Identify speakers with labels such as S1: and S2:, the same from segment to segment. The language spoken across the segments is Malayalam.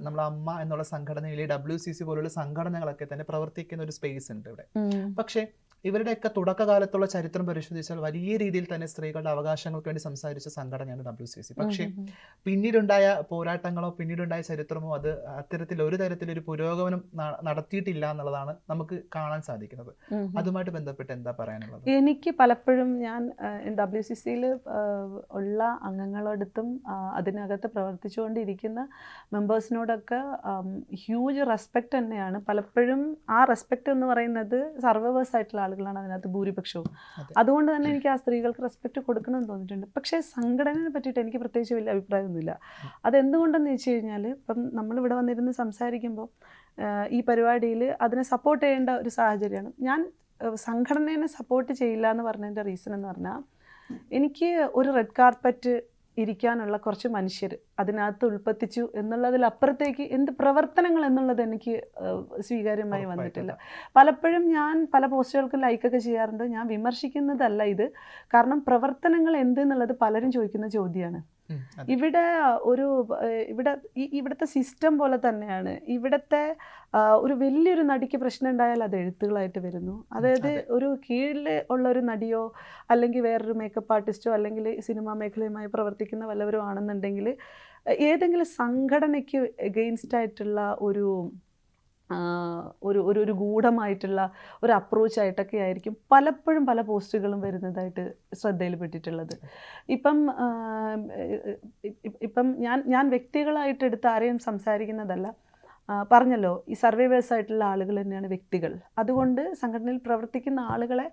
S1: നമ്മൾ അമ്മ എന്നുള്ള സംഘടനയിൽ WCC പോലുള്ള സംഘടനകളൊക്കെ തന്നെ പ്രവർത്തിക്കുന്ന ഒരു സ്പേസ് ഉണ്ട് ഇവിടെ. പക്ഷേ ഇവരുടെയൊക്കെ തുടക്കകാലത്തുള്ള ചരിത്രം പരിശോധിച്ചാൽ വലിയ രീതിയിൽ തന്നെ സ്ത്രീകളുടെ അവകാശങ്ങൾക്ക് വേണ്ടി സംസാരിച്ച സംഘടനയാണ് WCC. പക്ഷേ പിന്നീടുണ്ടായ പോരാട്ടങ്ങളോ പിന്നീടുണ്ടായ ചരിത്രമോ അത് അത്തരത്തിൽ ഒരു തരത്തിലൊരു പുരോഗമനം നടത്തിയിട്ടില്ല എന്നുള്ളതാണ് നമുക്ക് കാണാൻ സാധിക്കുന്നത്. അതുമായിട്ട് ബന്ധപ്പെട്ട് എന്താ പറയാനുള്ളത്?
S2: എനിക്ക് പലപ്പോഴും ഞാൻ WCCയിൽ ഉള്ള അംഗങ്ങളോടത്തും അതിനകത്ത് പ്രവർത്തിച്ചുകൊണ്ടിരിക്കുന്ന മെമ്പേഴ്സിനോടൊക്കെ ഹ്യൂജ് റെസ്പെക്റ്റ് തന്നെയാണ്. പലപ്പോഴും ആ റെസ്പെക്റ്റ് എന്ന് പറയുന്നത് സർവൈവേഴ്സ് ആയിട്ടുള്ള ആളുകളാണ് അതിനകത്ത് ഭൂരിപക്ഷവും. അതുകൊണ്ട് തന്നെ എനിക്ക് ആ സ്ത്രീകൾക്ക് റെസ്പെക്റ്റ് കൊടുക്കണമെന്ന് തോന്നിയിട്ടുണ്ട്. പക്ഷേ സംഘടനയെ പറ്റിയിട്ട് എനിക്ക് പ്രത്യേകിച്ച് വലിയ അഭിപ്രായമൊന്നുമില്ല. അതെന്തുകൊണ്ടെന്ന് വെച്ച് കഴിഞ്ഞാൽ ഇപ്പം നമ്മളിവിടെ വന്നിരുന്ന് സംസാരിക്കുമ്പോൾ ഈ പരിപാടിയിൽ അതിനെ സപ്പോർട്ട് ചെയ്യേണ്ട ഒരു സാഹചര്യമാണ്. ഞാൻ സംഘടനയെ സപ്പോർട്ട് ചെയ്യില്ല എന്ന് പറഞ്ഞതിൻ്റെ റീസൺ എന്ന് പറഞ്ഞാൽ എനിക്ക് ഒരു റെഡ് കാർപ്പറ്റ് ഇരിക്കാനുള്ള കുറച്ച് മനുഷ്യർ അതിനകത്ത് ഉൾപ്പെത്തിച്ചു എന്നുള്ളതിലപ്പുറത്തേക്ക് എന്ത് പ്രവർത്തനങ്ങൾ എന്നുള്ളത് എനിക്ക് സ്വീകാര്യമായി വന്നിട്ടില്ല. പലപ്പോഴും ഞാൻ പല പോസ്റ്റുകൾക്ക് ലൈക്കൊക്കെ ചെയ്യാറുണ്ട്. ഞാൻ വിമർശിക്കുന്നതല്ല ഇത്. കാരണം പ്രവർത്തനങ്ങൾ എന്തെന്നുള്ളത് പലരും ചോദിക്കുന്ന ചോദ്യമാണ്. ഇവിടുത്തെ സിസ്റ്റം പോലെ തന്നെയാണ്. ഇവിടുത്തെ ഒരു വലിയൊരു നടിക്ക് പ്രശ്നം ഉണ്ടായാൽ അത് എഴുത്തുകളായിട്ട് വരുന്നു. അതായത് ഒരു കീഴിൽ ഉള്ള ഒരു നടിയോ അല്ലെങ്കിൽ വേറൊരു മേക്കപ്പ് ആർട്ടിസ്റ്റോ അല്ലെങ്കിൽ സിനിമാ മേഖലയുമായി പ്രവർത്തിക്കുന്ന വല്ലവരും ആണെന്നുണ്ടെങ്കിൽ ഏതെങ്കിലും സംഘടനയ്ക്ക് എഗെയിൻസ്റ്റ് ആയിട്ടുള്ള ഒരു ഗൂഢമായിട്ടുള്ള ഒരു അപ്രോച്ചായിട്ടൊക്കെ ആയിരിക്കും പലപ്പോഴും പല പോസ്റ്റുകളും വരുന്നതായിട്ട് ശ്രദ്ധയിൽപ്പെട്ടിട്ടുള്ളത്. ഇപ്പം ഞാൻ വ്യക്തികളായിട്ട് എടുത്ത് ആരെയും സംസാരിക്കുന്നതല്ല. പറഞ്ഞല്ലോ, ഈ സർവൈവേഴ്സ് ആയിട്ടുള്ള ആളുകൾ തന്നെയാണ് വ്യക്തികൾ. അതുകൊണ്ട് സംഘടനയിൽ പ്രവർത്തിക്കുന്ന ആളുകളെ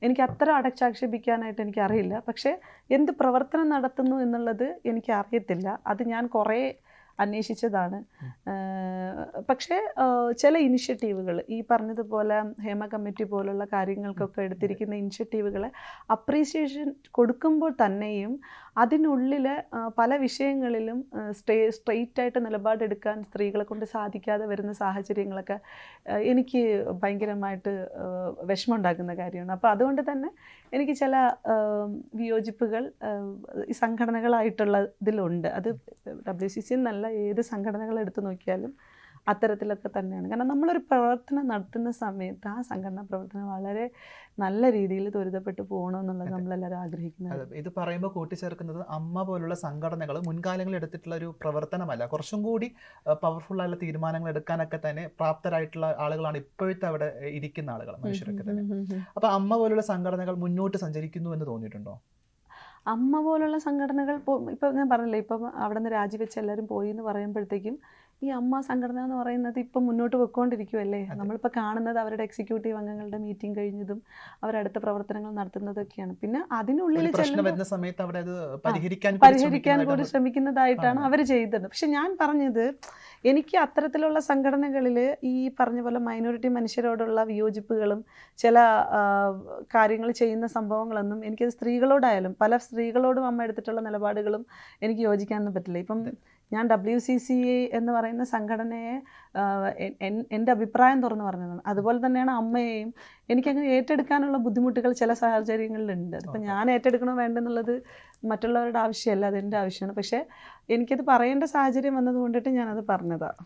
S2: എനിക്ക് അത്ര അടച്ചാക്ഷേപിക്കാനായിട്ട് എനിക്കറിയില്ല. പക്ഷേ എന്ത് പ്രവർത്തനം നടത്തുന്നു എന്നുള്ളത് എനിക്ക് അറിയത്തില്ല. അത് ഞാൻ കുറേ അന്വേഷിച്ചതാണ്. പക്ഷേ ചില ഇനിഷ്യേറ്റീവുകൾ ഈ പറഞ്ഞതുപോലെ ഹേമ കമ്മിറ്റി പോലുള്ള കാര്യങ്ങൾക്കൊക്കെ എടുത്തിരിക്കുന്ന ഇനിഷ്യേറ്റീവുകളെ അപ്രീസിയേഷൻ കൊടുക്കുമ്പോൾ തന്നെയും അതിനുള്ളിൽ പല വിഷയങ്ങളിലും സ്ട്രെയിറ്റ് ആയിട്ട് നിലപാടെടുക്കാൻ സ്ത്രീകളെ കൊണ്ട് സാധിക്കാതെ വരുന്ന സാഹചര്യങ്ങളൊക്കെ എനിക്ക് ഭയങ്കരമായിട്ട് വിഷമമുണ്ടാക്കുന്ന കാര്യമാണ്. അപ്പോൾ അതുകൊണ്ട് തന്നെ എനിക്ക് ചില വിയോജിപ്പുകൾ ഈ സംഘടനകളായിട്ടുള്ള ഇതിലുണ്ട്. അത് WCC എന്നല്ല, ഏത് സംഘടനകൾ എടുത്തു നോക്കിയാലും അത്തരത്തിലൊക്കെ തന്നെയാണ്. കാരണം നമ്മളൊരു പ്രവർത്തനം നടത്തുന്ന സമയത്ത് ആ സംഘടനാ പ്രവർത്തനം വളരെ നല്ല രീതിയിൽ ത്വരിതപ്പെട്ട് പോകണമെന്നുള്ളത് നമ്മളെല്ലാവരും ആഗ്രഹിക്കുന്നത്.
S1: ഇത് പറയുമ്പോൾ കൂട്ടിച്ചേർക്കുന്നത് അമ്മ പോലുള്ള സംഘടനകൾ മുൻകാലങ്ങളിൽ എടുത്തിട്ടുള്ള ഒരു പ്രവർത്തനമല്ല, കുറച്ചും കൂടി പവർഫുൾ ആയിട്ടുള്ള തീരുമാനങ്ങൾ എടുക്കാനൊക്കെ തന്നെ പ്രാപ്തരായിട്ടുള്ള ആളുകളാണ് ഇപ്പോഴത്തെ അവിടെ ഇരിക്കുന്ന ആളുകൾ, മനുഷ്യരൊക്കെ തന്നെ. അപ്പൊ അമ്മ പോലുള്ള സംഘടനകൾ മുന്നോട്ട് സഞ്ചരിക്കുന്നു എന്ന് തോന്നിയിട്ടുണ്ടോ?
S2: അമ്മ പോലുള്ള സംഘടനകൾ ഇപ്പം ഞാൻ പറഞ്ഞില്ലേ, ഇപ്പം അവിടെ നിന്ന് രാജിവെച്ച് എല്ലാവരും പോയി എന്ന് പറയുമ്പോഴത്തേക്കും ഈ അമ്മ സംഘടന എന്ന് പറയുന്നത് ഇപ്പം മുന്നോട്ട് പോയിക്കൊണ്ടിരിക്കുമല്ലേ. നമ്മളിപ്പോൾ കാണുന്നത് അവരുടെ എക്സിക്യൂട്ടീവ് അംഗങ്ങളുടെ മീറ്റിംഗ് കഴിഞ്ഞതും അവരടുത്ത പ്രവർത്തനങ്ങൾ നടത്തുന്നതൊക്കെയാണ്. പിന്നെ അതിനുള്ളിൽ പരിഹരിക്കാൻ കൂടി ശ്രമിക്കുന്നതായിട്ടാണ് അവർ ചെയ്തത്. പക്ഷെ ഞാൻ പറഞ്ഞത്, എനിക്ക് അത്തരത്തിലുള്ള സംഘടനകളിൽ ഈ പറഞ്ഞ പോലെ മൈനോറിറ്റി മനുഷ്യരോടുള്ള വിയോജിപ്പുകളും ചില കാര്യങ്ങൾ ചെയ്യുന്ന സംഭവങ്ങളൊന്നും എനിക്കത് സ്ത്രീകളോടായാലും പല സ്ത്രീകളോടും അമ്മ എടുത്തിട്ടുള്ള നിലപാടുകളും എനിക്ക് യോജിക്കാനൊന്നും പറ്റില്ല. ഇപ്പം ഞാൻ WCC എന്ന് പറയുന്ന സംഘടനയെ എൻ്റെ അഭിപ്രായം തുറന്നു പറഞ്ഞതാണ്. അതുപോലെ തന്നെയാണ് അമ്മയെയും എനിക്കങ്ങനെ ഏറ്റെടുക്കാനുള്ള ബുദ്ധിമുട്ടുകൾ ചില സാഹചര്യങ്ങളിലുണ്ട്. അതിപ്പോൾ ഞാൻ ഏറ്റെടുക്കണോ വേണ്ടെന്നുള്ളത് മറ്റുള്ളവരുടെ ആവശ്യമല്ല, അതെൻ്റെ ആവശ്യമാണ്. പക്ഷേ എനിക്കത് പറയേണ്ട സാഹചര്യം വന്നത് കൊണ്ടിട്ട് ഞാനത് പറഞ്ഞതാണ്.